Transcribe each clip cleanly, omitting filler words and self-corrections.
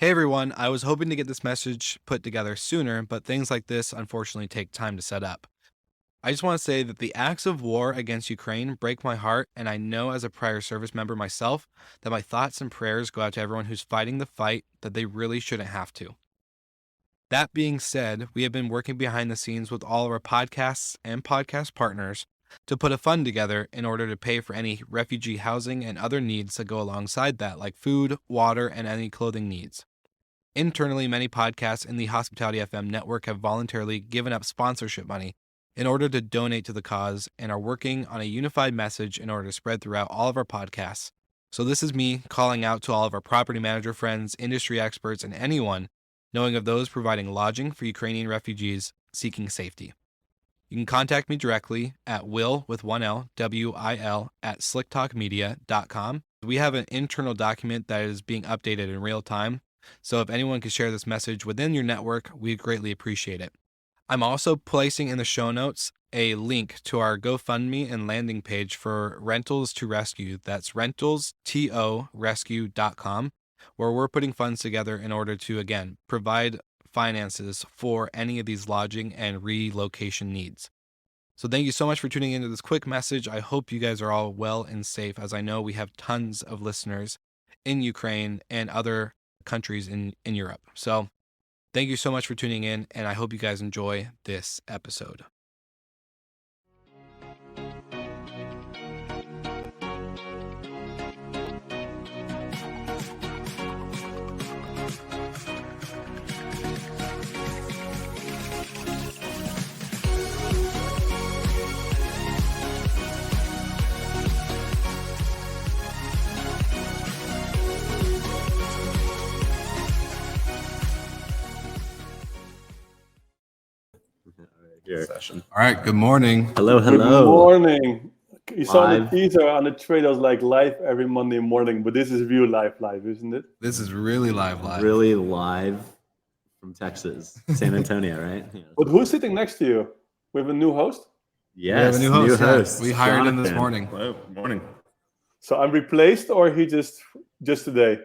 Hey everyone, I was hoping to get this message put together sooner, but things like this unfortunately take time to set up. I just want to say that the acts of war against Ukraine break my heart, and I know as a prior service member myself that my thoughts and prayers go out to everyone who's fighting the fight that they really shouldn't have to. That being said, we have been working behind the scenes with all of our podcasts and podcast partners to put a fund together in order to pay for any refugee housing and other needs that go alongside that, like food, water, and any clothing needs. Internally, many podcasts in the Hospitality FM network have voluntarily given up sponsorship money in order to donate to the cause and are working on a unified message in order to spread throughout all of our podcasts. So this is me calling out to all of our property manager friends, industry experts, and anyone knowing of those providing lodging for Ukrainian refugees seeking safety. You can contact me directly at Wil with one L, W-I-L, at slicktalkmedia.com. We have an internal document that is being updated in real time. So if anyone could share this message within your network, we'd greatly appreciate it. I'm also placing in the show notes a link to our GoFundMe and landing page for Rentals to Rescue. That's rentalstorescue.com, where we're putting funds together in order to, again, provide finances for any of these lodging and relocation needs. So thank you so much for tuning into this quick message. I hope you guys are all well and safe, as I know we have tons of listeners in Ukraine and other countries in Europe. So thank you so much for tuning in, and I hope you guys enjoy this episode. Session. All right, good morning. Hello. Good morning. You saw the teaser on the trade. I was like live every Monday morning, but this is real live, isn't it? This is really live. Really live from Texas, San Antonio, right? Yeah. But who's sitting next to you? We have a new host? Yes, we have a new host. We hired Jonathan. him this morning. Hello, good morning. So I'm replaced, or he just today?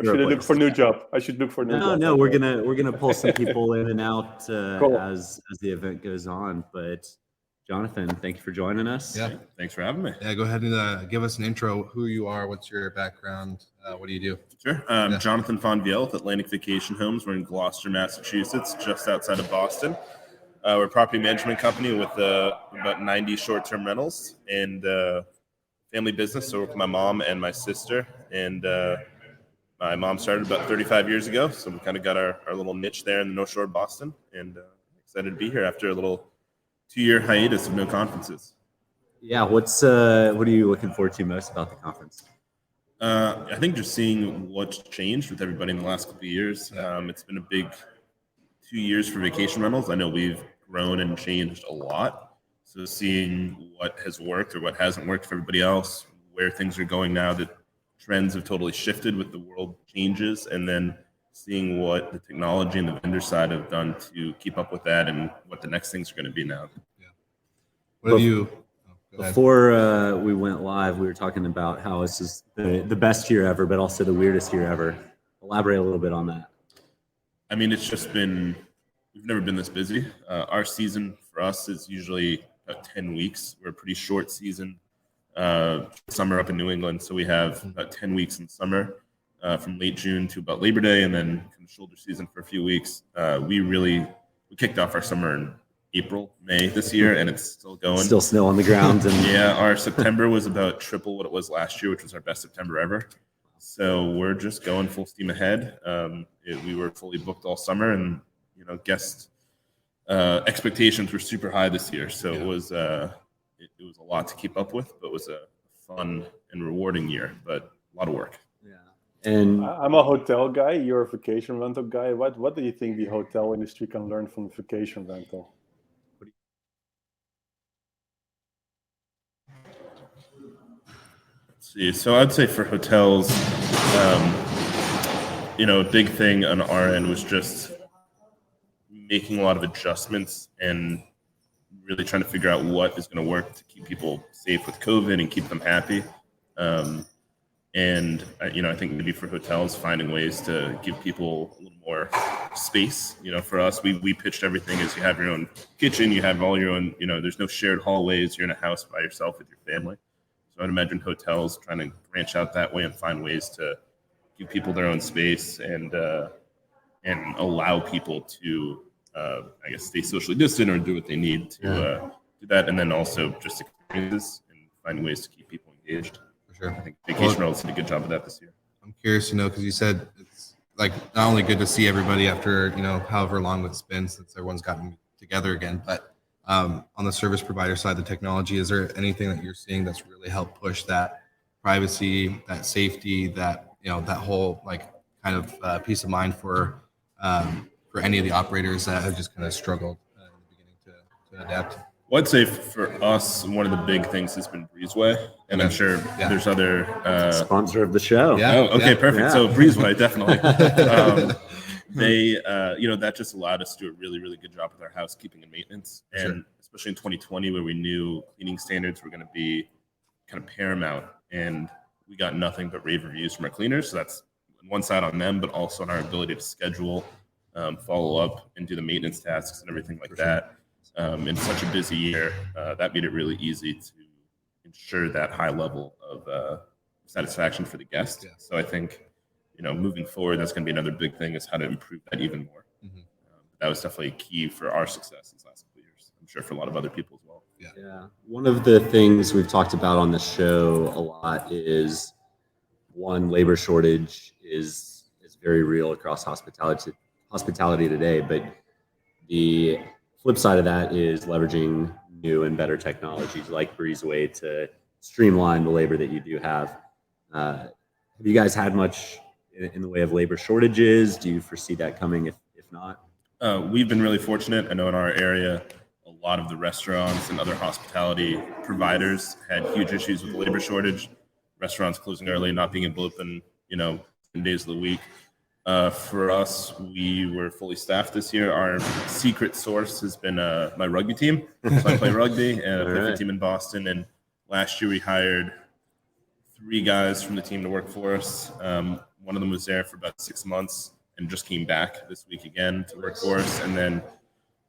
Or should I look for a new job? I should look for a new job. No, we're gonna pull some people in and out Cool. as the event goes on. But Jonathan, thank you for joining us. Yeah, thanks for having me. Yeah, go ahead and give us an intro. Who you are? What's your background? What do you do? Sure. Jonathan Fonvielle with Atlantic Vacation Homes. We're in Gloucester, Massachusetts, just outside of Boston. We're a property management company with about 90 short-term rentals and family business. So I work with my mom and my sister, and my mom started about 35 years ago, so we kind of got our little niche there in the North Shore of Boston, and excited to be here after a little 2-year hiatus of no conferences. Yeah, what are you looking forward to most about the conference? I think just seeing what's changed with everybody in the last couple of years. It's been a big 2 years for vacation rentals. I know we've grown and changed a lot, so seeing what has worked or what hasn't worked for everybody else, where things are going now that trends have totally shifted with the world changes, and then seeing what the technology and the vendor side have done to keep up with that and what the next things are going to be now. Yeah. What have you? Before we went live, we were talking about how this is the best year ever, but also the weirdest year ever. Elaborate a little bit on that. I mean, it's just been, we've never been this busy. Our season for us is usually about 10 weeks. We're a pretty short season. Summer up in New England, so we have about 10 weeks in summer, from late June to about Labor Day, and then kind of shoulder season for a few weeks. We kicked off our summer in April, May this year, and it's still going. Still snow on the ground. And yeah, our September was about triple what it was last year, which was our best September ever. So we're just going full steam ahead. We were fully booked all summer, and guest expectations were super high this year. So it was a lot to keep up with, but it was a fun and rewarding year, but a lot of work. Yeah. And I'm a hotel guy. You're a vacation rental guy. What do you think the hotel industry can learn from the vacation rental? Let's see. So I'd say for hotels, a big thing on our end was just making a lot of adjustments and really trying to figure out what is going to work to keep people safe with COVID and keep them happy. And I think maybe for hotels, finding ways to give people a little more space. For us, we pitched everything as you have your own kitchen, you have all your own. There's no shared hallways. You're in a house by yourself with your family. So I'd imagine hotels trying to branch out that way and find ways to give people their own space and allow people to, stay socially distant or do what they need to do that, and then also just experiences and find ways to keep people engaged. For sure. I think vacation rentals did a good job of that this year. I'm curious, because you said it's like not only good to see everybody after however long it's been since everyone's gotten together again, but on the service provider side, the technology, is there anything that you're seeing that's really helped push that privacy, that safety, that that whole kind of peace of mind for any of the operators that have just kind of struggled in the beginning to adapt? Well, I'd say for us, one of the big things has been Breezeway, and I'm sure there's other sponsor of the show. Yeah. Oh, okay, perfect. Yeah. So Breezeway, definitely. They, that just allowed us to do a really, really good job with our housekeeping and maintenance, and especially in 2020, where we knew cleaning standards were going to be kind of paramount, and we got nothing but rave reviews from our cleaners. So that's one side on them, but also on our ability to schedule, follow up, and do the maintenance tasks and everything like that. In such a busy year, that made it really easy to ensure that high level of satisfaction for the guest. Yeah. So I think, moving forward, that's going to be another big thing, is how to improve that even more. Mm-hmm. That was definitely key for our success these last couple of years. I'm sure for a lot of other people as well. Yeah. One of the things we've talked about on the show a lot is, one, labor shortage is very real across hospitality today, but the flip side of that is leveraging new and better technologies like Breezeway to streamline the labor that you do have. Have you guys had much in the way of labor shortages? Do you foresee that coming if not? We've been really fortunate. I know in our area, a lot of the restaurants and other hospitality providers had huge issues with the labor shortage. Restaurants closing early, not being able to open, 10 days of the week. For us, we were fully staffed this year. Our secret source has been my rugby team. So I play rugby and I play for a team in Boston. And last year we hired 3 guys from the team to work for us. One of them was there for about 6 months and just came back this week again to work for us. And then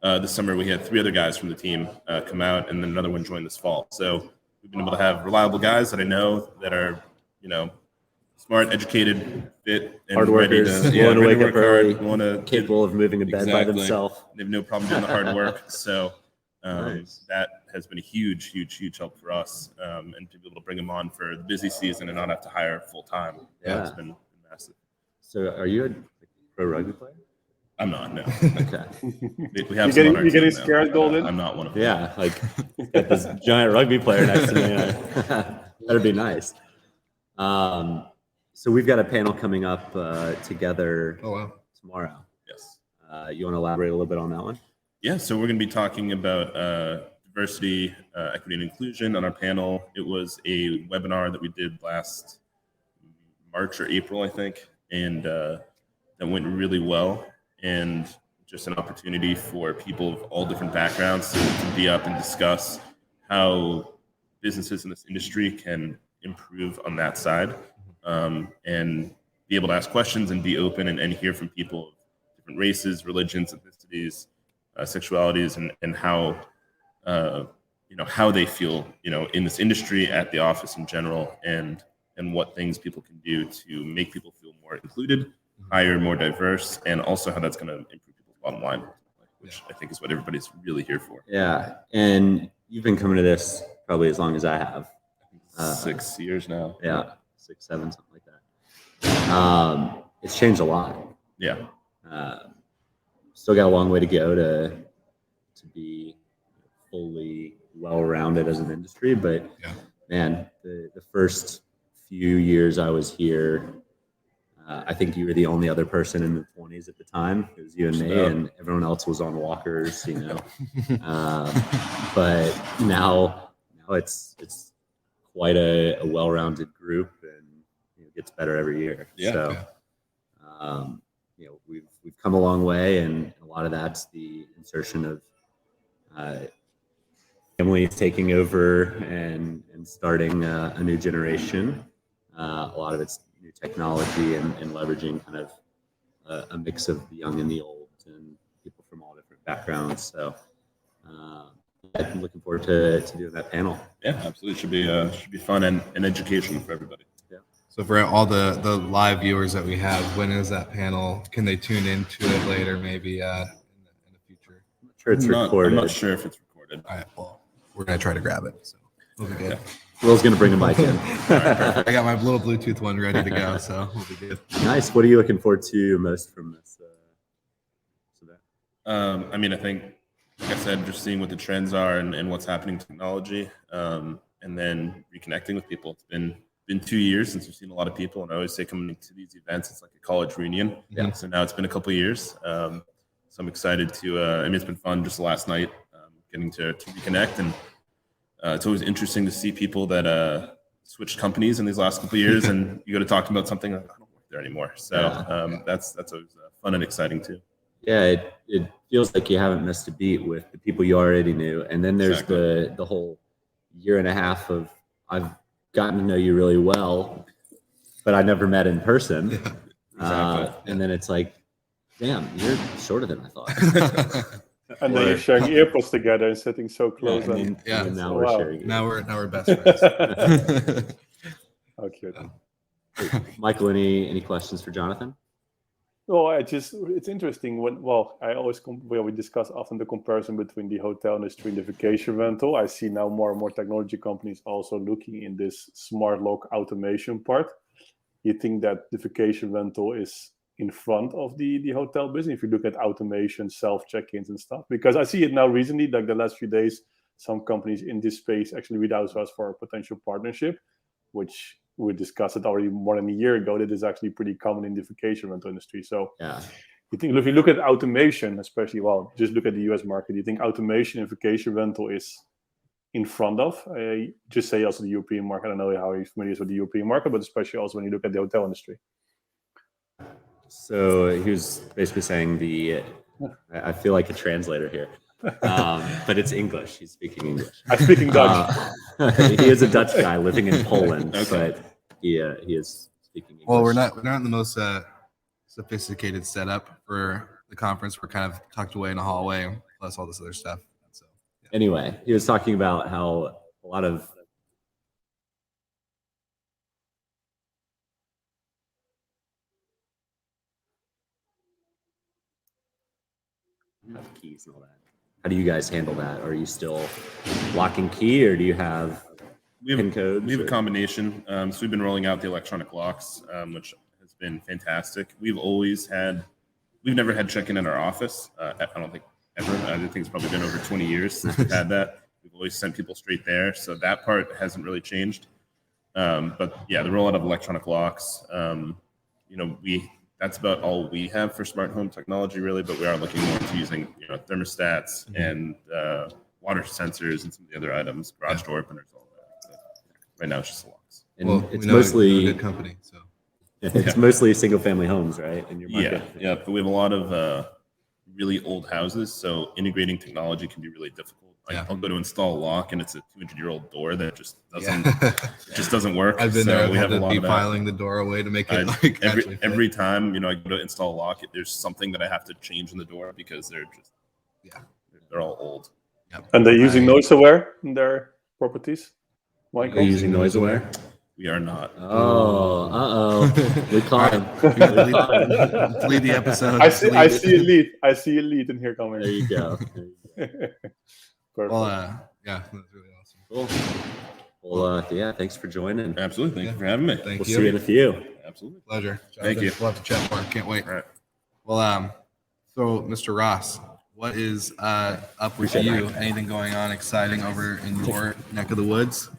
this summer we had 3 other guys from the team come out, and then another one joined this fall. So we've been able to have reliable guys that I know that are, smart, educated, fit, and hard ready workers, to willing to wake up early, want to capable of moving a bed by themselves. They have no problem doing the hard work. So Nice. that has been a huge help for us, and to be able to bring them on for the busy season and not have to hire full time. Yeah. It's been massive. So are you a pro rugby player? I'm not, no. Okay. We have some on our You getting team now, scared, but, Goldin? I'm not one of them. Yeah, got this giant rugby player next to me. That'd be nice. So we've got a panel coming up together tomorrow. Yes. You want to elaborate a little bit on that one? Yeah, so we're going to be talking about diversity, equity, and inclusion on our panel. It was a webinar that we did last March or April, I think, and that went really well. And just an opportunity for people of all different backgrounds to be up and discuss how businesses in this industry can improve on that side, and be able to ask questions and be open and hear from people of different races, religions, ethnicities, sexualities, and how how they feel in this industry, at the office in general, and what things people can do to make people feel more included, hire more diverse, and also how that's going to improve people's bottom line, which I think is what everybody's really here for. Yeah, and you've been coming to this probably as long as I have. 6 years now. Yeah, 6, 7, something like that. It's changed a lot. Yeah. Still got a long way to go to be fully well-rounded as an industry, but man, the first few years I was here, I think you were the only other person in the 20s at the time. It was you and me, and everyone else was on walkers, but now it's quite a well-rounded group, and it gets better every year. So we've come a long way, and a lot of that's the insertion of families taking over and starting a new generation. A lot of it's new technology and leveraging kind of a mix of the young and the old and people from all different backgrounds. So I'm looking forward to doing that panel. Yeah, absolutely. Should be fun and educational for everybody. Yeah. So for all the live viewers that we have, when is that panel? Can they tune into it later, maybe in the future? I'm not sure it's recorded. I'm not sure if it's recorded. All right, well, we're gonna try to grab it. So we'll be good. Will's going to bring a mic in. I got my little Bluetooth one ready to go, so we'll be good. Nice. What are you looking forward to most from this event? I mean, I think, like I said, just seeing what the trends are and what's happening in technology, and then reconnecting with people. It's been 2 years since we've seen a lot of people, and I always say coming to these events, it's like a college reunion. Yeah. So now it's been a couple of years. So I'm excited to. I mean, it's been fun just last night, getting to reconnect, and it's always interesting to see people that switched companies in these last couple of years, and you go to talk about something like, I don't work there anymore. So that's always fun and exciting too. Yeah, it feels like you haven't missed a beat with the people you already knew, and then there's Exactly. the whole year and a half of I've gotten to know you really well, but I never met in person. Yeah, exactly. And then it's like, damn, you're shorter than I thought. And then you're sharing earpods together and sitting so close. And now we're sharing. Now we're best friends. How cute. Michael, any questions for Jonathan? No, it's interesting we discuss often the comparison between the hotel industry and the vacation rental. I see now more and more technology companies also looking in this smart lock automation part. You think that the vacation rental is in front of the hotel business if you look at automation, self check-ins and stuff? Because I see it now recently, like the last few days, some companies in this space actually reach out to us for a potential partnership, which we discussed it already more than a year ago. That is actually pretty common in the vacation rental industry. So Yeah. you think if you look at automation, especially, just look at the US market, you think automation in vacation rental is in front of, just say also the European market. I don't know how you're familiar with the European market, but especially also when you look at the hotel industry. So he was basically saying I feel like a translator here, but it's English. He's speaking English. I'm speaking Dutch. He is a Dutch guy living in Poland, but he is speaking English. Well, we're not in the most sophisticated setup for the conference. We're kind of tucked away in a hallway, plus all this other stuff. So yeah. Anyway, he was talking about how a lot of keys and all that. How do you guys handle that? Are you still lock and key, or do you have PIN codes? We have a combination. So we've been rolling out the electronic locks, which has been fantastic. We've never had check-in in our office. I don't think ever. I think it's probably been over 20 years since we've had that. We've always sent people straight there. So that part hasn't really changed. But yeah, the rollout of electronic locks, that's about all we have for smart home technology, really. But we are looking more into using, thermostats and water sensors and some of the other items, garage door openers, all that. So right now, it's just the locks. And it's mostly a good company. So it's mostly single-family homes, right? In your market. Yeah. But we have a lot of really old houses, so integrating technology can be really difficult. I'll go to install a lock, and it's a 200-year-old door that just doesn't work. I've been there. We have a lot of filing the door away to make it every time I go to install a lock, there's something that I have to change in the door because they're all old. Yep. And they're using noise aware in their properties. Michael? Are you using noise aware? We are not. Oh, we caught him. Delete the episode. I see a lead. I see a lead in here coming. There you go. Perfect. Well, yeah, that's really awesome. Cool. Well, yeah, thanks for joining. Absolutely. Thank you for having me. Thank We'll you. see you in a few. Absolutely. Pleasure. Thank you. We'll have to chat more. Can't wait. All right. Well, so Mr. Ross, what is up with you? Anything going on exciting over in your neck of the woods?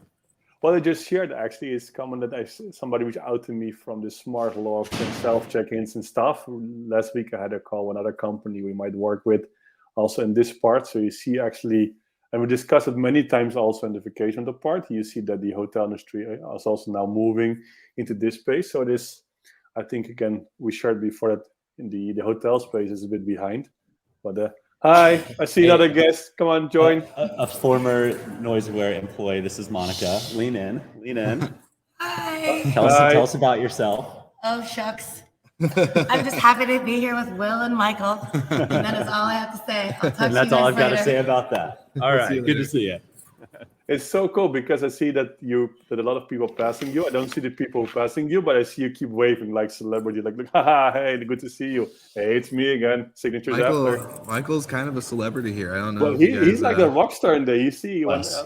What I just shared actually is common that somebody reached out to me from the smart locks and self check-ins and stuff. Last week I had a call with another company we might work with also in this part. So you see actually, and we discussed it many times also in the vacation part, you see that the hotel industry is also now moving into this space. So this, I think, again, we shared before that in the hotel space is a bit behind. But hi, I see another guest. Come on, join. A former noise aware employee. This is Monica. Lean in. Hi. everybody. Tell us about yourself. Oh, shucks. I'm just happy to be here with Wil and Michael. And that is all I have to say. I'll talk to And you that's guys all I've got to later. say about that. All right. Good to see you. It's so cool because I see that a lot of people passing you. I don't see the people passing you, but I see you keep waving like celebrity, like haha, hey, good to see you. Hey, it's me again. Signatures after. Michael's kind of a celebrity here. I don't know. Well, if you guys, he's like a rock star in there. You see, Wes.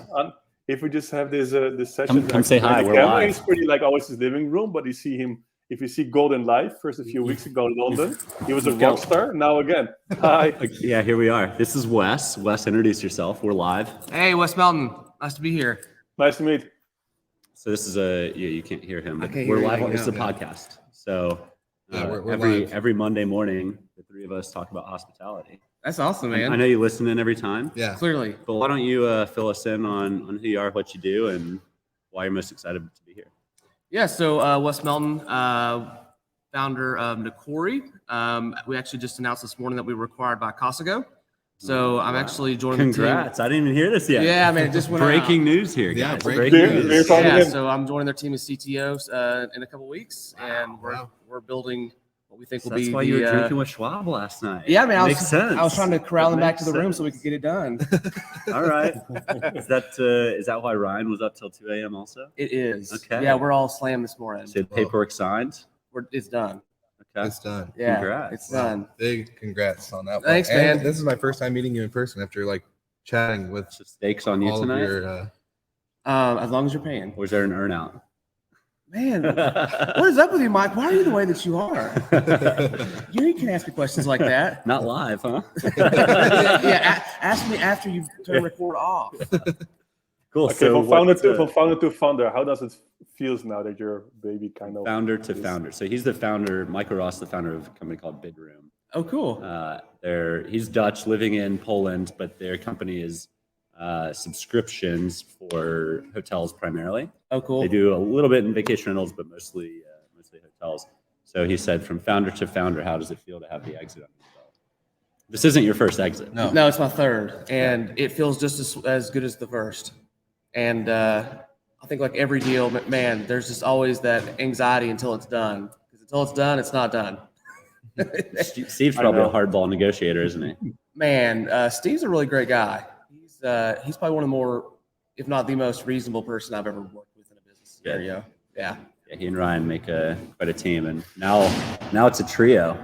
if we just have this session, Come say hi. the We're camera live. is pretty like always his living room, but you see him. If you see Goldin live, first a few weeks ago in London, he was a rock star. Now again, hi. Yeah, here we are. This is Wes. Wes, introduce yourself. We're live. Hey, Wes Melton. Nice to be here. Nice to meet. So this is you can't hear him, but can't we're hear you live. right This is a now, podcast. So we're live. every Monday morning, the three of us talk about hospitality. That's awesome, man. I know you listen in every time. Yeah. Clearly. But why don't you fill us in on who you are, what you do, and why you're most excited to be here? Yeah, so Wes Melton, founder of Nokori. We actually just announced this morning that we were acquired by Casago. So I'm actually joining Congrats. I didn't even hear this the yet. team. Yeah, man, it just went Breaking out. news here, Yeah, guys. breaking news. Yeah, so I'm joining their team as CTO in a couple weeks, and we're building what we think will That's be why you were drinking with Schwab last night. Yeah, man, Makes sense. I was trying to corral That them back to makes the room so we sense. could get it done. All right. Is that why Ryan was up till 2 a.m. also? It is. Okay. Yeah, we're all slammed this morning. So the paperwork signed. It's done. Okay. It's done. Yeah, Congrats. it's done. Big congrats on that. Thanks, one. And man. This is my first time meeting you in person after like chatting with So stakes on you all tonight. of your. As long as you're paying. Or is there an earn out? Man, what is up with you, Mike? Why are you the way that you are? You can ask me questions like that. Not live, huh? Ask me after you turn record off. Cool. Okay, So from founder what, to founder, how does it feels now that your baby kind of founder to founder. So he's the founder, Michael Ross, the founder of a company called Bidroom. Oh, cool. He's Dutch, living in Poland, but their company is subscriptions for hotels primarily. Oh, cool. They do a little bit in vacation rentals, but mostly hotels. So he said, from founder to founder, how does it feel to have the exit on yourself? This isn't your first exit. No, it's my third, and it feels just as good as the first. And I think like every deal, man, there's just always that anxiety until it's done. Because until it's done, it's not done. Steve's probably a hardball negotiator, isn't he? Man, Steve's a really great guy. He's probably one of the more, if not the most reasonable person I've ever worked with in a business scenario. Yeah. Yeah, he and Ryan make quite a team, and now it's a trio.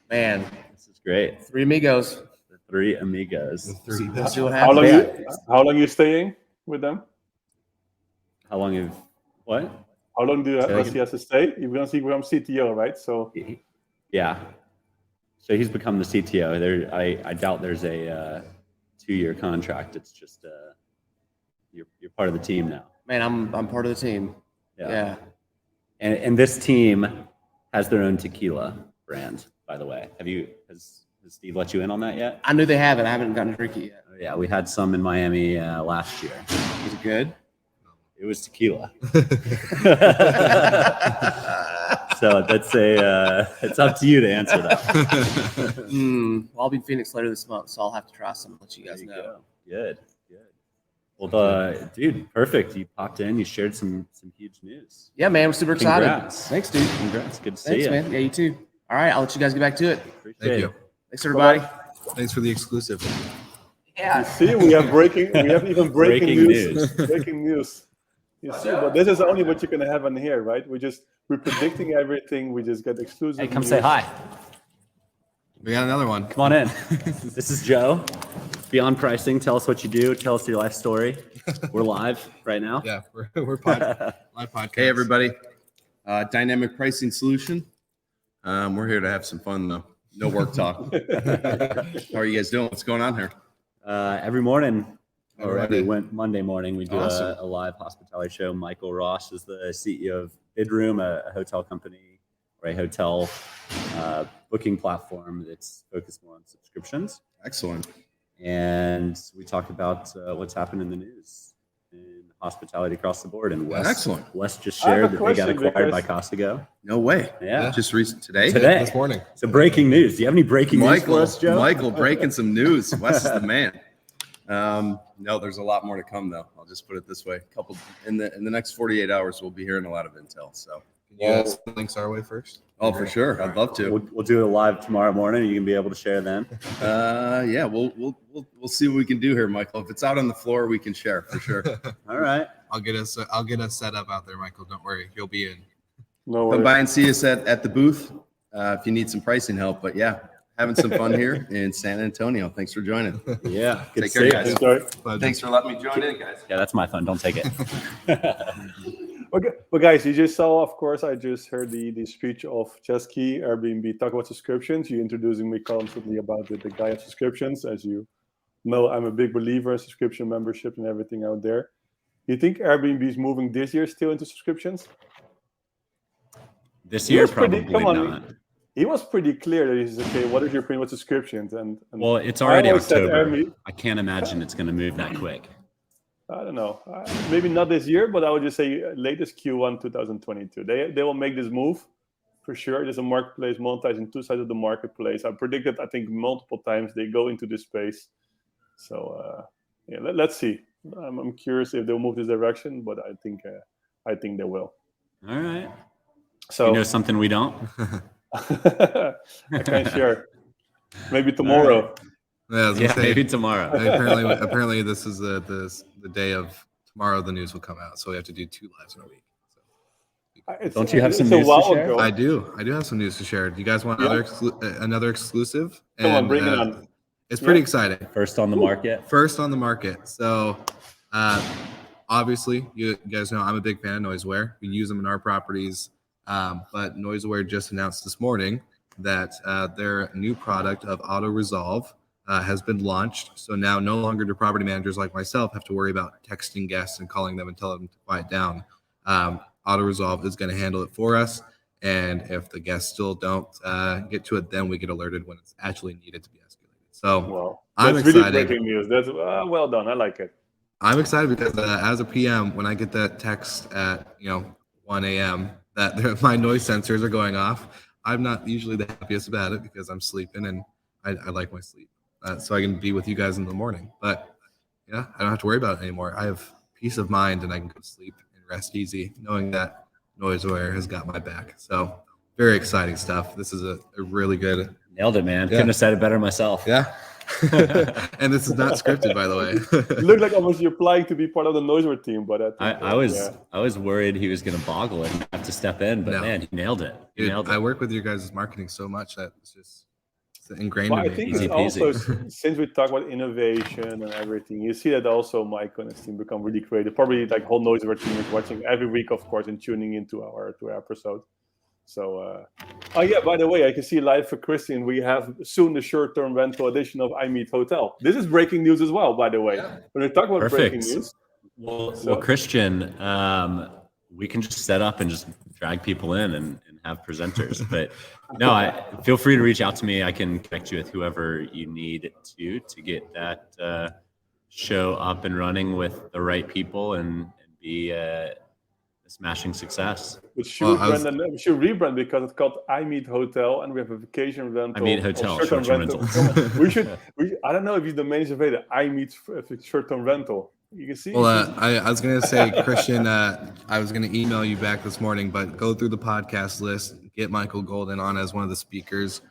Man, This is great. three amigos. The three amigos. We'll see what How happens. long you staying with them? How long have what? How long does Say he has to stay? You're gonna see I'm CTO, right? So Yeah. So he's become the CTO. I doubt there's a 2-year contract. It's just you're part of the team now. Man, I'm part of the team. Yeah. And this team has their own tequila brand, by the way. Has Steve let you in on that yet? I knew they have it. I haven't gotten to drink it yet. Oh, yeah, we had some in Miami last year. Is it good? It was tequila. So that's it's up to you to answer that. Well, I'll be in Phoenix later this month, so I'll have to try some and let you guys know. Go. Good. Well, dude, perfect. You popped in. You shared some huge news. Yeah, man, we're super excited. Congrats. Thanks, dude. Congrats. Good to see Thanks, you. man. Yeah, you too. All right, I'll let you guys get back to it. Appreciate Thank it. you. Thanks, everybody. Thanks for the exclusive. Yeah. see, we have even breaking Breaking news. news. Breaking news. You see, but this is only what you're gonna have in here, right? We're predicting everything. We just get exclusive. Hey, come news. say hi. We got another one. Come on in. This is Joe. Beyond Pricing. Tell us what you do. Tell us your life story. We're live right now. Yeah, we're live podcast. Hey, everybody. Dynamic pricing solution. We're here to have some fun, though. No work talk. How are you guys doing? What's going on here? Every morning, or Every Monday morning, we do Awesome. a live hospitality show. Michael Ross is the CEO of Bidroom, a hotel company or a hotel booking platform that's focused more on subscriptions. Excellent. And we talk about what's happened in the news in hospitality across the board. And Wes, Excellent. Wes just I have shared a that they got question acquired by because- Casago. No way. Yeah. Just recent today. Today. This morning. So breaking news. Do you have any breaking news for us, Joe? Michael breaking some news. Wes is the man. No, there's a lot more to come though. I'll just put it this way: in the next 48 hours, we'll be hearing a lot of intel. So, Can you guys send links our way first? oh, for sure, I'd love to. We'll do it live tomorrow morning. You can be able to share then. Yeah, we'll see what we can do here, Michael. If it's out on the floor, we can share for sure. All right. I'll get us set up out there, Michael. Don't worry, you'll be in. No Come worries. by and see us at the booth if you need some pricing help. But yeah, having some fun here in San Antonio. Thanks for joining. Yeah. Good Take to care, see guys. you. Enjoy. Thanks for letting me join in, guys. Yeah, that's my fun. Don't take it. Okay, well, guys, you just saw, of course, I just heard the speech of Chesky, Airbnb, talk about subscriptions. You introducing me constantly about the guy of subscriptions. As you know, I'm a big believer in subscription membership and everything out there. You think Airbnb is moving this year still into subscriptions? This He year, was pretty- probably come on, not. He was pretty clear that he's okay. What is your opinion with subscriptions? And Well, it's I already always said October. Airbnb- I can't imagine it's going to move that quick. I don't know. Maybe not this year, but I would just say latest Q1 2022. They will make this move for sure. There's a marketplace monetizing two sides of the marketplace. I predicted, I think, multiple times they go into this space. So yeah, let's see. I'm curious if they'll move this direction, but I think they will. All right. So You know something we don't? I can't share. Maybe tomorrow. Yeah, I was gonna Yeah, say, maybe tomorrow. apparently this is the day of tomorrow. The news will come out, so we have to do 2 lives in a week. Don't you have some it's a news to while share? ago. I do have some news to share. Do you guys want another exclusive? Come on, And, bring it on. It's pretty Yeah. exciting. First on the market. First on the market. So obviously, you guys know I'm a big fan of Noiseware. We use them in our properties, but Noiseware just announced this morning that their new product of Auto Resolve has been launched. So now no longer do property managers like myself have to worry about texting guests and calling them and telling them to quiet down. Auto Resolve is going to handle it for us. And if the guests still don't get to it, then we get alerted when it's actually needed to be escalated. So Wow. I'm That's really excited. breaking news. That's well done. I like it. I'm excited because as a PM, when I get that text at 1 a.m. that my noise sensors are going off, I'm not usually the happiest about it because I'm sleeping and I like my sleep, so I can be with you guys in the morning. But yeah, I don't have to worry about it anymore. I have peace of mind and I can go to sleep and rest easy, knowing that Noiseware has got my back. So very exciting stuff. This is a really good. Nailed it, man. Yeah. Couldn't have said it better myself. Yeah. And this is not scripted, by the way. You look like almost you're applying to be part of the Noiseware team, but I think, I was worried he was going to boggle it and have to step in, but No. man, he nailed it. He Dude, nailed it. I work with your guys' marketing so much that it's ingrained But in I me. think Easy it's peasy. also since we talk about innovation and everything, you see that also Mike and his team become really creative. Probably like whole Noiseware team is watching every week, of course, and tuning into our episode. So, oh yeah, by the way, I can see live for Christian. We have soon the short-term rental edition of I Meet Hotel. This is breaking news as well, by the way. When we talk about breaking Perfect. news, Well, Christian, we can just set up and just drag people in and have presenters. But no, feel free to reach out to me. I can connect you with whoever you need to get that show up and running with the right people and be a smashing success. we should rebrand because it's called I Meet Hotel, and we have a vacation rental. I Meet Hotel, or short-term rental. rental. I don't know if the domain is available. I Meet short-term rental. You can see. Well, I was going to say, Christian, I was going to email you back this morning, but go through the podcast list, get Michael Goldin on as one of the speakers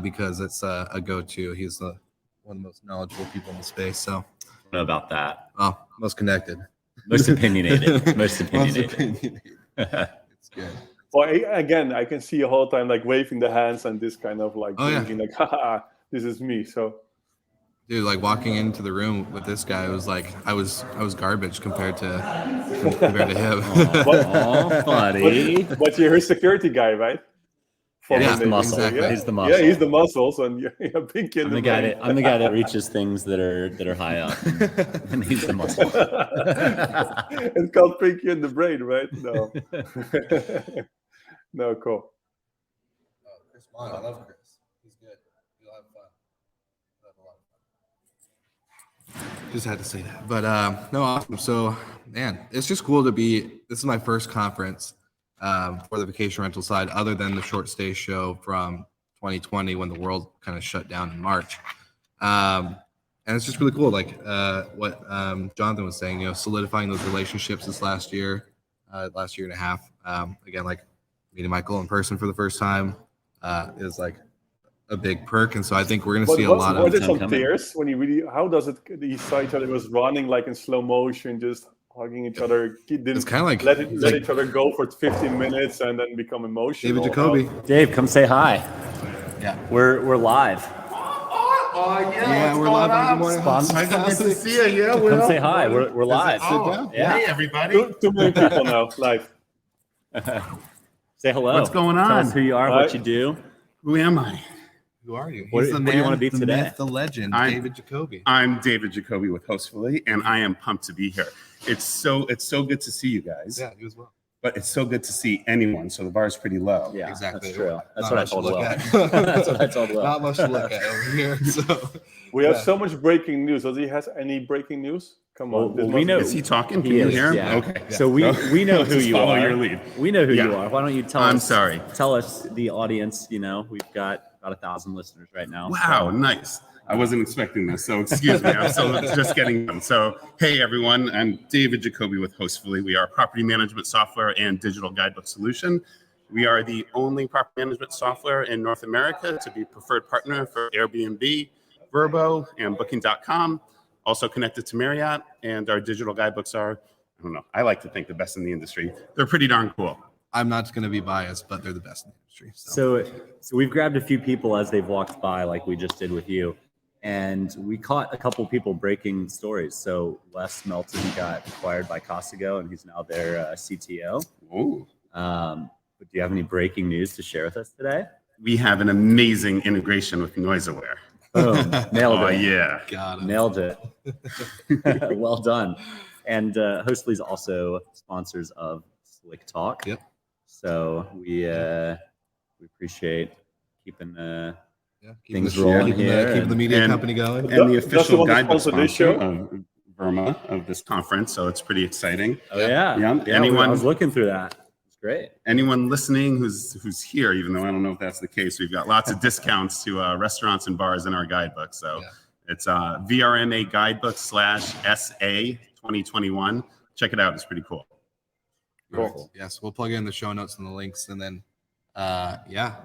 because it's a go-to. He's one of the most knowledgeable people in the space. So, I don't know about that. oh, most connected. Most opinionated. Most opinionated. It's good. Well, again, I can see the whole time like waving the hands and this kind of like thinking like, haha, this is me. So, Dude, like walking into the room with this guy, it was like I was garbage compared to him. Oh, buddy. but you're his security guy, right? Yeah, the muscle. exactly. He's the muscle. Yeah, he's the muscles, and you're Pinky in I'm the guy that reaches things that are high up, and he's the muscle. It's called Pinky in the brain, right? No. No, cool. Chris, I love Chris. He's good. You'll have fun. You'll have a lot of fun. Just had to say that. But no, awesome. So, man, it's just cool to be. This is my first conference for the vacation rental side, other than the short stay show from 2020 when the world kind of shut down in March. And it's just really cool, like what Jonathan was saying, solidifying those relationships this last year and a half. Again, like meeting Michael in person for the first time is like a big perk. And so I think we're going to see a lot of. Was there some tears when you really? How does it? You saw each other, it was running like in slow motion, just hugging each other. It's kind of like let each other go for 15 minutes and then become emotional. David Jacoby. Dave, come say hi. Yeah, we're live. Oh Yeah, we're live. Good morning. Nice to see you. Yeah, Will. Come say hi. We're live. Yeah. Hey, everybody. Too many people now live. Say hello. What's going Tell on? us who you are, what you do. Who am I? Who are you? What He's do the you man, wanna be the today? myth, the legend, David Jacoby. I'm David Jacoby with Hostfully, and I am pumped to be here. It's so good to see you guys. Yeah, you as well. But it's so good to see anyone. So the bar is pretty low. Yeah, Exactly. That's true. That's Not what I much to told look Will. at. That's what I told Will. Not much to look at over here. So We have so much breaking news. Does he has any breaking news? Come on. Well, we know. Is he talking? Can He you is, hear him? yeah. Okay. So we know who Just you follow are. your lead. We know who Yeah. you are. Why don't you tell I'm us? sorry. Tell us, the audience. We've got about 1,000 listeners right now. Wow, nice. I wasn't expecting this, so excuse me. I'm still just getting done. So, hey everyone, I'm David Jacoby with Hostfully. We are a property management software and digital guidebook solution. We are the only property management software in North America to be preferred partner for Airbnb, Vrbo, and Booking.com. Also connected to Marriott, and our digital guidebooks are, I don't know, I like to think the best in the industry. They're pretty darn cool. I'm not going to be biased, but they're the best in the industry. So we've grabbed a few people as they've walked by, like we just did with you, and we caught a couple people breaking stories. So Wes Melton got acquired by Casago, and he's now their CTO. Ooh. But do you have any breaking news to share with us today? We have an amazing integration with NoiseAware. Boom, nailed Oh it. yeah. Got it. Nailed it. Well done. And Hostfully is also sponsors of Slick Talk. Yep. So we appreciate keeping Keeping things the, rolling keeping here. the, keeping the media and- company going. And the Does he official want to guidebook sponsor this sponsor show? of VRMA of this conference, so it's pretty exciting. Oh yeah. Yeah. Anyone- I was looking through that. It's great. Anyone listening who's here, even though I don't know if that's the case, we've got lots of discounts to restaurants and bars in our guidebook. So it's VRMA guidebook /SA 2021. Check it out. It's pretty cool. Cool. Yes, we'll plug in the show notes and the links, and then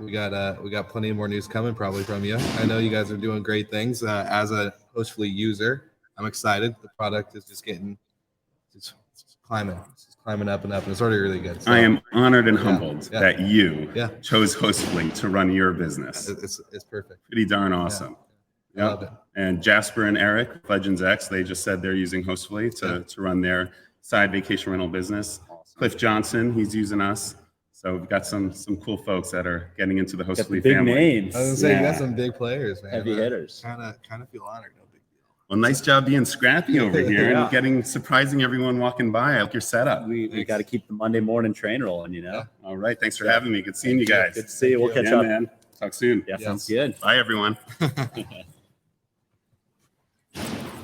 we got plenty more news coming probably from you. I know you guys are doing great things. As a Hostfully user, I'm excited. The product is just it's climbing. It's climbing up and up, and it's already really good. So, I am honored and humbled Yeah. that you Yeah. chose Hostfully to run your business. it's perfect. Pretty darn awesome. I love it. And Jasper and Eric, Legends X, they just said they're using Hostfully to run their side vacation rental business. Cliff Johnson, he's using us. So we've got some cool folks that are getting into the Got the Hostfully big family. names. I was gonna say you Yeah. got some big players, man. Heavy hitters. Kind of feel honored. No big deal. Well, nice job being scrappy over here Yeah. and surprising everyone walking by. I like your setup. We got to keep the Monday morning train rolling, All right. Thanks for having me. Good seeing you guys. Good to see you. We'll catch Yeah, up. man. Talk soon. Yeah, Yes. sounds good. Bye, everyone.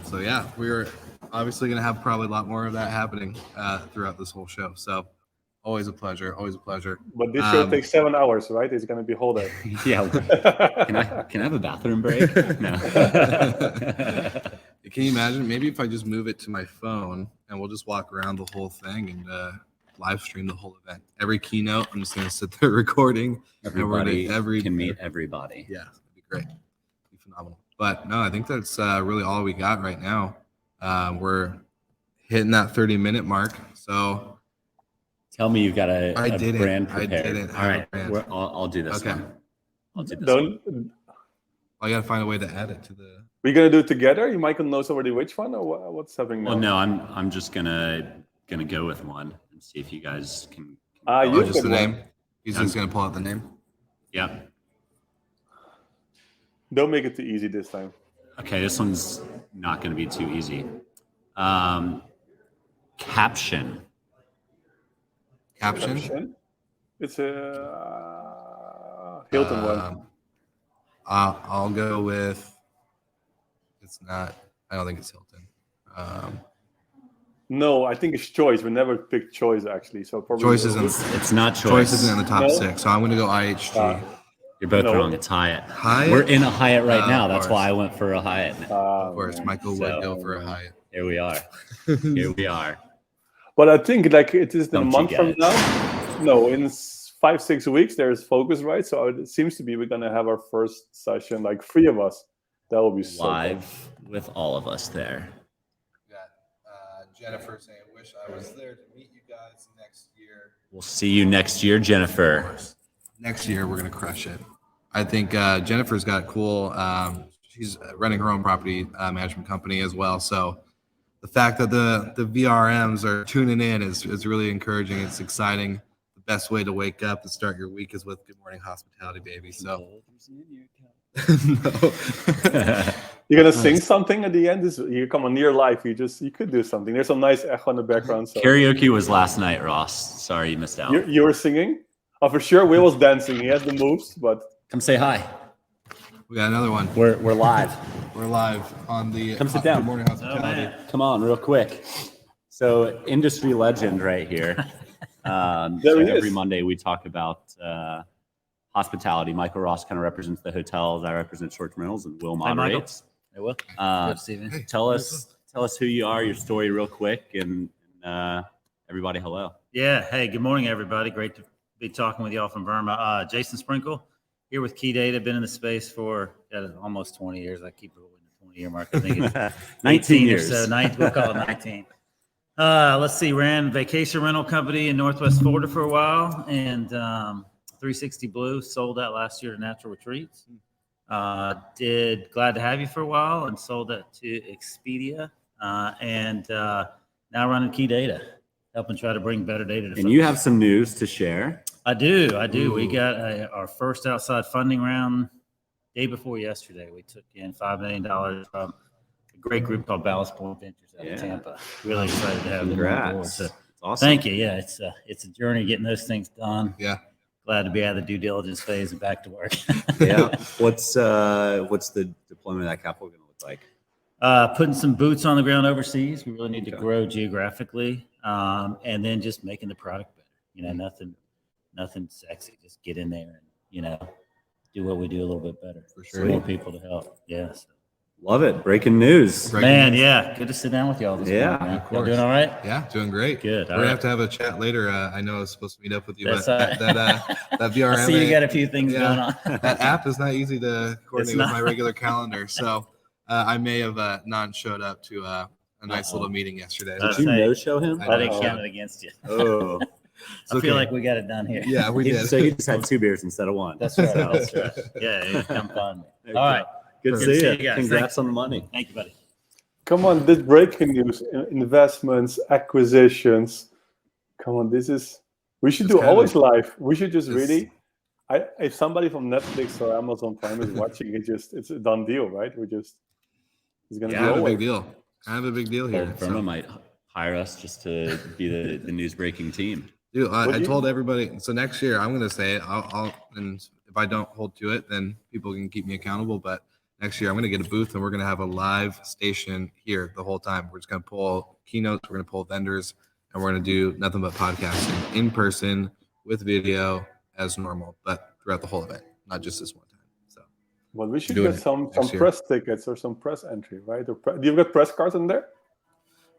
So yeah, we're obviously gonna have probably a lot more of that happening throughout this whole show. So always a pleasure. Always a pleasure. But this show takes 7 hours, right? It's going to be whole day. Yeah. Can I have a bathroom break? No. Can you imagine? Maybe if I just move it to my phone and we'll just walk around the whole thing and live stream the whole event. Every keynote, I'm just gonna sit there recording. Everybody every can meet everybody. Yeah, it'd be great. It'd be phenomenal. But no, I think that's really all we got right now. We're hitting that 30-minute mark. So Tell me you've got a didn't. brand I prepared. didn't All have a right, brand. I'll do this Okay. one. I'll do this one. Don't. I gotta find a way to add it to the. We're going to do it together? You Michael knows already which one, or what's happening now? Well, no, I'm just gonna go with one and see if you guys can. You Just the pick name. one. He's just gonna pull out the name. Yeah. Don't make it too easy this time. Okay, this one's not going to be too easy. Caption. Caption. It's a Hilton one. I'll go with. It's not. I don't think it's Hilton. No, I think it's Choice. We never picked Choice actually, so probably Choice isn't. It's not Choice choice. isn't in the top No? 6, so I'm gonna go IHG. You're both No. wrong. It's Hyatt. Hyatt? We're in a Hyatt right Oh, now. of That's course. why I went for a Hyatt. Of course, Michael would So- go for a Hyatt. Here we are. Here we are. But I think like it is in a Don't you month from guys. now. No, in 5-6 weeks there's focus, right? So it seems to be we're gonna have our first session, like 3 of us. That will be so Live with all of us there. We got Jennifer saying, "Wish I was there to meet you guys next year." We'll see you next year, Jennifer. Next year we're gonna crush it. I think Jennifer's got cool. She's running her own property management company as well. So the fact that the VRMs are tuning in is really encouraging. It's exciting. The best way to wake up and start your week is with Good Morning Hospitality, baby. So no. You're gonna sing something at the end. You come on near live. You could do something. There's some nice echo in the background. So Karaoke was last night, Ross. Sorry you missed out. you were singing. Oh, for sure. Will was dancing. He has the moves, but Come say hi. We got another one. We're live. We're live on the Come sit down. Good Morning Hospitality. Come on, real quick. So industry legend right here. There So he every is. Monday we talk about hospitality. Michael Ross kind of represents the hotels. I represent short-term rentals, and Will Michael. moderates. Hey, Will. Uh, Good to see you. tell us who you are, your story, real quick, and everybody, hello. Yeah. Hey, good morning, everybody. Great to be talking with y'all from VRMA. Jason Sprinkle here with Keydata. Been in the space for almost 20 years. I keep avoiding the 20-year mark. I think it's 19 18 years. or so. We'll call it 19. Let's see. Ran vacation rental company in Northwest Florida for a while, and 360 Blue sold that last year to Natural Retreats. Did Glad to Have You for a while and sold that to Expedia, and now running Keydata, helping try to bring better data to And you have some news to share. I do. We Ooh. got our first outside funding round day before yesterday. We took in $5 million from a great group called Ballast Point Ventures out of Tampa. Really excited to have them on board. Congrats. So It's awesome. thank you. Yeah, it's a journey getting those things done. Yeah. Glad to be out of the due diligence phase and back to work. Yeah. What's the deployment of that capital going to look like? Putting some boots on the ground overseas. We really need to Okay. grow geographically, and then just making the product better. You know, nothing sexy. Just get in there and do what we do a little bit better. For So sure. more people to help. Yes. Love it. Breaking news. Breaking Man, news. yeah, good to sit down with y'all this Yeah, morning. Man. of Y'all course. doing all right? Yeah, doing great. Good. We're All gonna right. have to have a chat later. I know I was supposed to meet up with you, That's but all right. that I VRMA, see you got a few things yeah, going on. that app is not easy to coordinate with not. my regular calendar. So I may have not showed up to a nice Uh-oh. little meeting yesterday. That's Did you Hey. no-show him? I I didn't know. count it against you. Oh. I feel okay. like we got it done here. Yeah, we did. So he just had 2 beers instead of 1. That's right. So- That's right. Yeah, come find me. Okay. All right. Good to Good to see see you. you guys. Congrats Thanks. on the money. Thank you, buddy. come on, this breaking news, investments, acquisitions. Come on, we should It's do kind of- always live. We should just It's- really, if somebody from Netflix or Amazon Prime is watching, it's a done deal, right? it's going to Yeah, be a always. big deal. Kind of a big deal here. Old So- Firma might hire us just to be the news breaking team. Dude, Would I you? told everybody. So next year, I'm going to say it. And if I don't hold to it, then people can keep me accountable. But next year, I'm going to get a booth and we're going to have a live station here the whole time. We're just going to pull keynotes. We're going to pull vendors, and we're going to do nothing but podcasting in person with video as normal, but throughout the whole event, not just this one time. So Well, we should Doing get it some next year. press tickets or some press entry, right? Do you get press cards in there?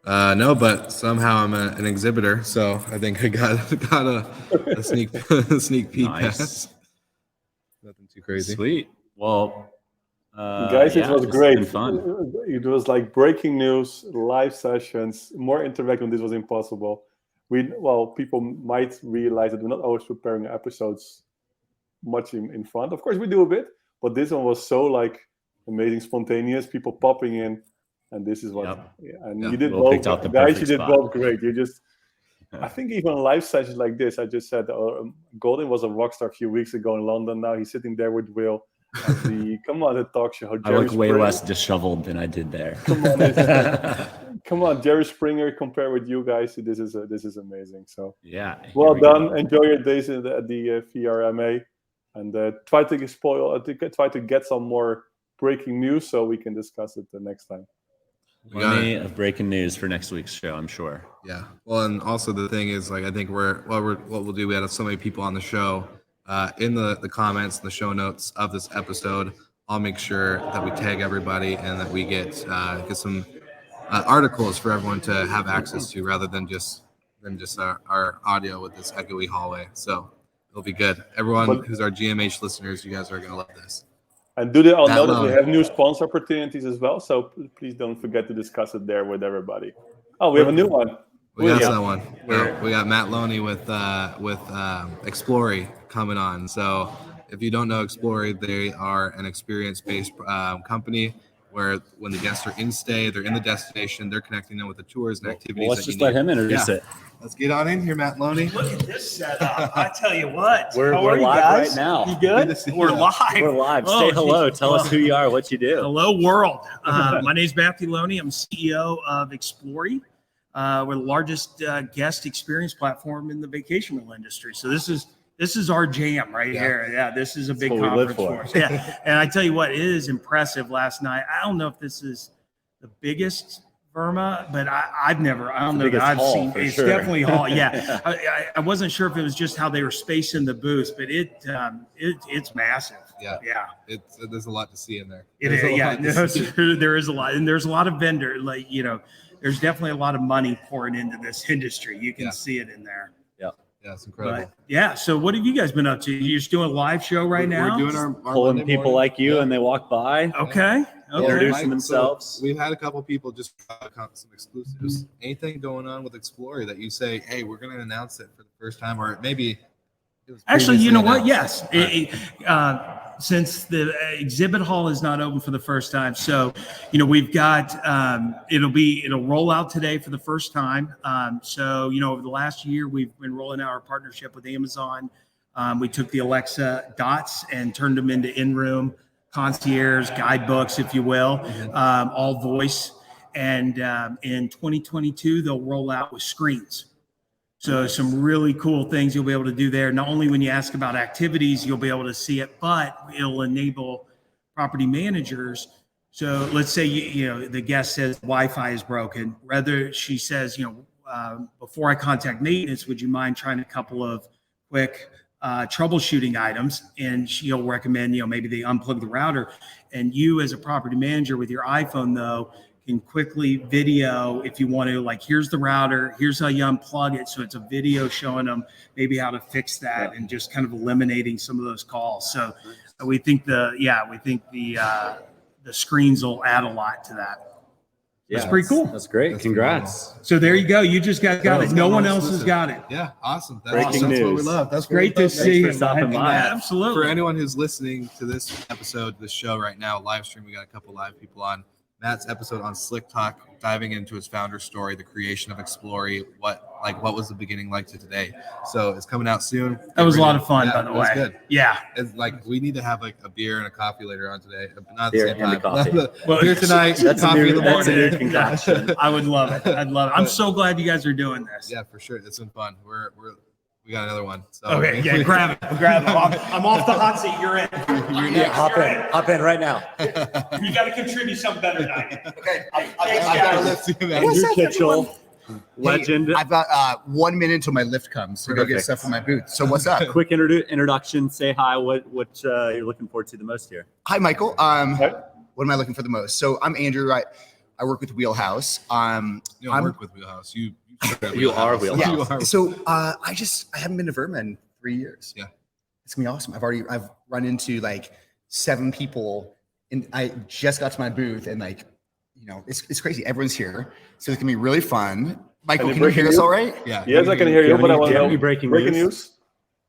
no, but somehow I'm an exhibitor, so I think I got a sneak sneak peek Nice. pass. Nothing too crazy. Sweet. Well, Guys, yeah, it was it's great. been fun. It was like breaking news, live sessions, more interactive. This was impossible. People might realize that we're not always preparing episodes much in front. Of course, we do a bit, but this one was so like amazing, spontaneous. People popping in, and this is what. Yep. Yeah, and Yeah, you did Will both, picked out the guys. You perfect did spot. both great. I think even live sessions like this. I just said Goldin was a rock star a few weeks ago in London. Now he's sitting there with Will. Come on, the talk show. I Jerry look way Springer. less disheveled than I did there. Come on, Jerry Springer. Compare with you guys. This is amazing. So Yeah. here well we go. done. Enjoy your days at the VRMA, and try to get some more breaking news so we can discuss it the next time. We got Plenty of breaking news for next week's show, I'm sure. Yeah. Well, and also the thing is, like, I think what we'll do. We had so many people on the show in the comments and the show notes of this episode, I'll make sure that we tag everybody and that we get some articles for everyone to have access to, rather than just our audio with this echoey hallway. So it'll be good. Everyone who's our GMH listeners, you guys are gonna love this. And do they all know that Loney. we have new sponsor opportunities as well? So please don't forget to discuss it there with everybody. Oh, we have a new one. We got someone. We got Matt Loney with Xplorie coming on. So if you don't know Xplorie, they are an experience-based company where when the guests are in stay, they're in the destination, they're connecting them with the tours and activities. Well, let's just let him introduce it. Let's get on in here, Matt Loney. Look at this setup. I tell you what. We're How are you live guys? right now. You good? We're live. We're live. Oh, Say hello. geez. Tell us who you are, what you do. Hello, world. My name is Matthew Loney. I'm CEO of Xplorie. We're the largest guest experience platform in the vacation rental industry. So this is our jam right here. Yeah, this is a big what we conference live for. for us. Yeah, and I tell you what, it is impressive. Last night, I don't know if this is the biggest VRMA, but I don't know that I've seen. It's sure. definitely hall. Yeah, I wasn't sure if it was just how they were spacing the booths, but it's massive. Yeah. Yeah. There's a lot to see in there. It is, yeah, there is a lot, and there's a lot of vendor, there's definitely a lot of money pouring into this industry. You can see it in there. Yeah, it's incredible. But, yeah. So what have you guys been up to? You're just doing a live show right now? We're doing our Pulling Monday people morning. like you and they walk by. Okay. Introducing Mike, themselves. So we've had a couple people just some exclusives. Anything going on with Xplorie that you say, hey, we're going to announce it for the first time, or maybe it was Actually, you know previously what? announced? Yes. Since the exhibit hall is not open for the first time, so we've got it'll roll out today for the first time. So over the last year we've been rolling out our partnership with Amazon. We took the Alexa Dots and turned them into in-room concierge guidebooks, if you will, all voice. And in 2022 they'll roll out with screens. So some really cool things you'll be able to do there. Not only when you ask about activities, you'll be able to see it, but it'll enable property managers. So let's say, the guest says Wi-Fi is broken. Rather, she says, before I contact maintenance, would you mind trying a couple of quick troubleshooting items? And she'll recommend, maybe they unplug the router. And you as a property manager with your iPhone, though, can quickly video if you want to, here's the router, here's how you unplug it. So it's a video showing them maybe how to fix that and just kind of eliminating some of those calls. So we think the screens will add a lot to that. Yeah, that's pretty cool. That's great. Congrats. So there you go. You just got it. No one else has got it. Yeah, awesome. Breaking That's what we news. love. That's Great to see you. for stopping by. Absolutely. For anyone who's listening to this episode, this show right now, live stream, we got a couple live people on. Matt's episode on Slick Talk, diving into his founder story, the creation of Xplorie, what was the beginning like to today. So it's coming out soon. That was a lot of fun, by the it was way. good. Yeah. It's we need to have a beer and a coffee later on today. Not at the Beer same and a time. coffee. Well, Beer tonight, coffee in the That's a morning. new concoction. I would love it. I'd love it. I'm so glad you guys are doing this. Yeah, for sure. It's been fun. We got another one. So Okay, yeah, grab it. I'm off the hot seat. You're in. Yeah, hop in right now. You got to contribute something better than I did. Okay. Thanks, I gotta guys. lift you, man. Andrew Kitchell, legend. I've got 1 minute until my lift comes to go get Perfect. stuff from my booth. So what's up? Quick introduction. Say hi. What you're looking forward to the most here? Hi, Michael. What am I looking for the most? So I'm Andrew. I work with Wheelhouse. You don't work with Wheelhouse. You are Wheelhouse. You are. So I haven't been to VRMA in 3 years. Yeah. It's gonna be awesome. I've run into 7 people, and I just got to my booth, and it's crazy. Everyone's here, so it's gonna be really fun. Michael, can you hear us all right? Yeah. Yes, I can hear you, but I want to know any breaking breaking news?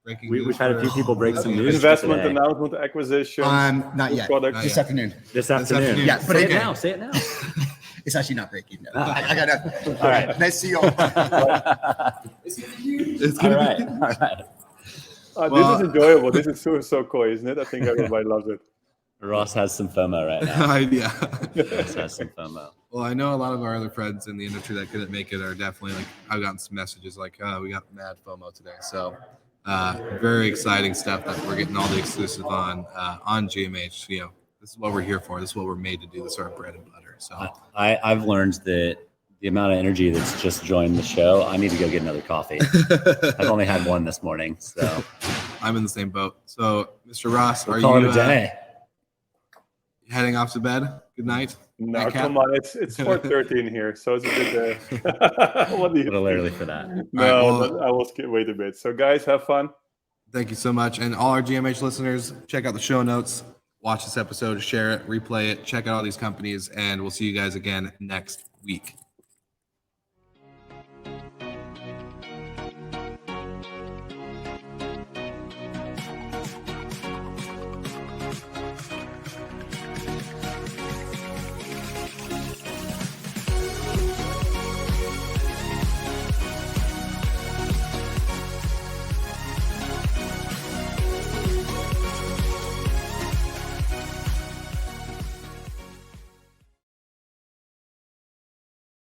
news. We've had a few people break some news Investment today. announcement, acquisition. Not yet. Products. This afternoon. This afternoon. Yeah, but say okay. it now. Say it now. It's actually not breaking. No. I got nothing. All right. Nice to see you all. It's All gonna right. be All right. This is enjoyable. This is so cool, isn't it? I think everybody loves it. Ross has some FOMO right now. yeah. Ross has some FOMO. Well, I know a lot of our other friends in the industry that couldn't make it are definitely I've gotten some messages we got mad FOMO today. So very exciting stuff that we're getting all the exclusive on GMH. This is what we're here for. This is what we're made to do. This is our bread and butter. So I've learned that the amount of energy that's just joined the show, I need to go get another coffee. I've only had one this morning, so I'm in the same boat. So, Mr. Ross, are Call it you a day. heading off to bed? Good night. No, Nightcap? come on, it's 4:30 in here, so it's a bit. What do you A little think? early for that. No, well- I will wait a bit. So, guys, have fun. Thank you so much. And all our GMH listeners, check out the show notes, watch this episode, share it, replay it, check out all these companies, and we'll see you guys again next week.